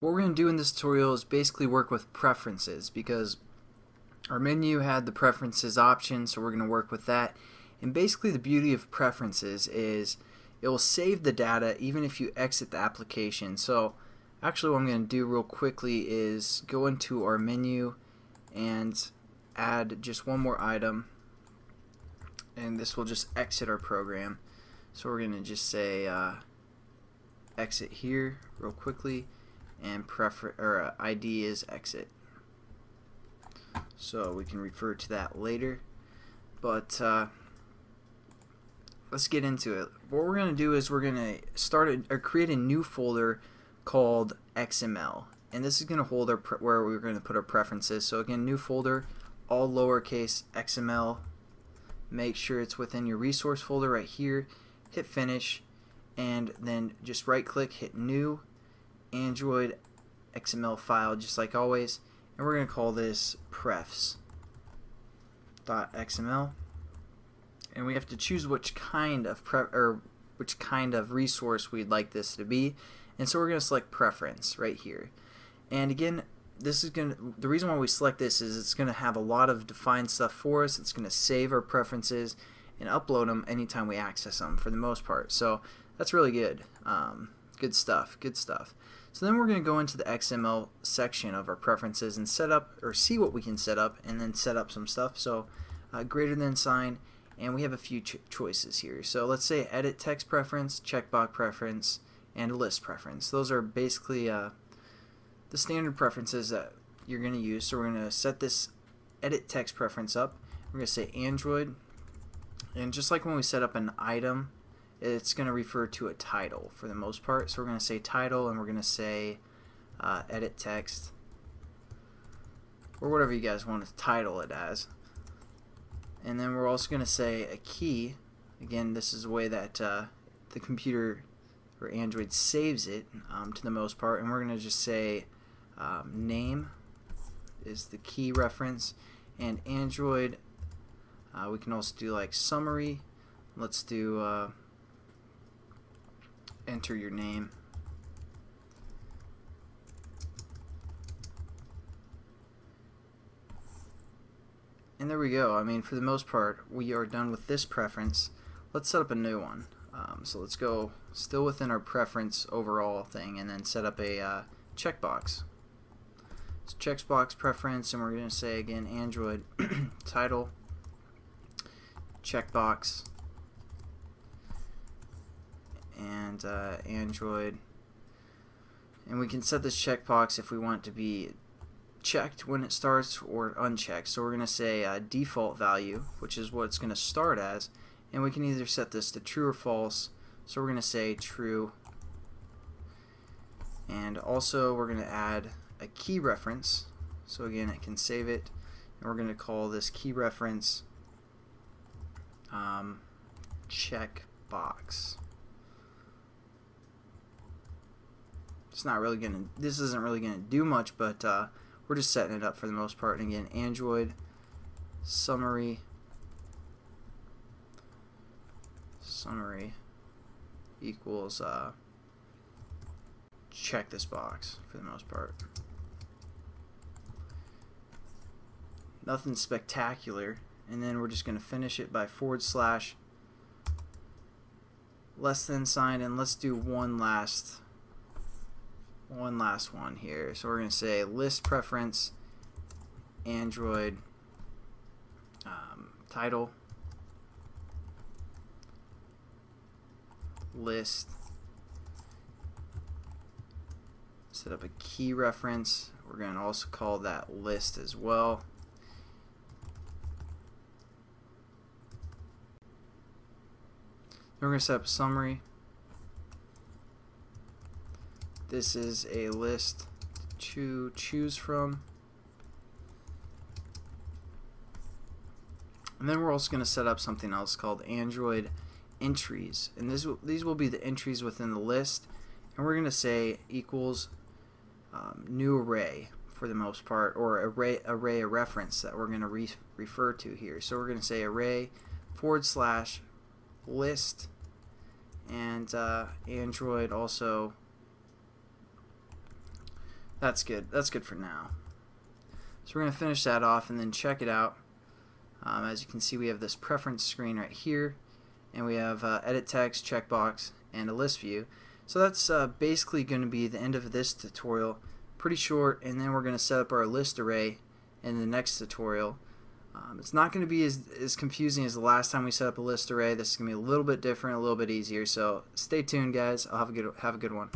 What we're going to do in this tutorial is basically work with preferences, because our menu had the preferences option, so we're going to work with that. And basically the beauty of preferences is it will save the data even if you exit the application. So actually what I'm going to do real quickly is go into our menu and add just one more item, and this will just exit our program. So we're going to just say exit here real quickly, and ID is exit, so we can refer to that later. But let's get into it. What we're going to do is we're going to create a new folder called XML, and this is going to hold where we're going to put our preferences. So again, new folder, all lowercase XML. Make sure it's within your resource folder right here. Hit finish, and then just right click, hit new Android XML file, just like always, and we're going to call this prefs.xml, and we have to choose which kind of resource we'd like this to be, and so we're going to select preference right here. And again, this is the reason why we select this is it's going to have a lot of defined stuff for us. It's going to save our preferences and upload them anytime we access them for the most part. So that's really good. Good stuff. So then we're going to go into the XML section of our preferences and set up, or see what we can set up, and then set up some stuff. So greater than sign, and we have a few choices here. So let's say edit text preference, checkbox preference, and list preference. Those are basically the standard preferences that you're going to use. So we're going to set this edit text preference up. We're going to say Android, and just like when we set up an item, it's going to refer to a title for the most part. So we're going to say title, and we're going to say edit text, or whatever you guys want to title it as. And then we're also going to say a key. Again, this is the way that the computer or Android saves it to the most part, and we're going to just say name is the key reference, and Android we can also do like summary. Let's do enter your name, and there we go. I mean, for the most part we are done with this preference. Let's set up a new one. So let's go still within our preference overall thing, and then set up a checkbox. So checkbox preference, and we're going to say again Android title checkbox, and Android, and we can set this checkbox if we want it to be checked when it starts or unchecked. So we're going to say default value, which is what it's going to start as, and we can either set this to true or false. So we're going to say true, and also we're going to add a key reference. So again, it can save it, and we're going to call this key reference checkbox. This isn't really going to do much, but we're just setting it up for the most part. And again, Android summary equals check this box for the most part. Nothing spectacular. And then we're just going to finish it by / less than sign, and let's do one last one here. So we're going to say list preference Android title list, set up a key reference. We're going to also call that list as well. Then we're going to set up a summary. This is a list to choose from. And then we're also going to set up something else called Android entries, and these will be the entries within the list, and we're going to say equals new array for the most part, or array a reference that we're going to refer to here. So we're going to say array / list, and Android also That's good. That's good for now. So we're going to finish that off and then check it out. As you can see, we have this preference screen right here, and we have edit text, checkbox, and a list view. So that's basically going to be the end of this tutorial. Pretty short, and then we're going to set up our list array in the next tutorial. It's not going to be as confusing as the last time we set up a list array. This is going to be a little bit different, a little bit easier. So stay tuned, guys. I'll have a good one.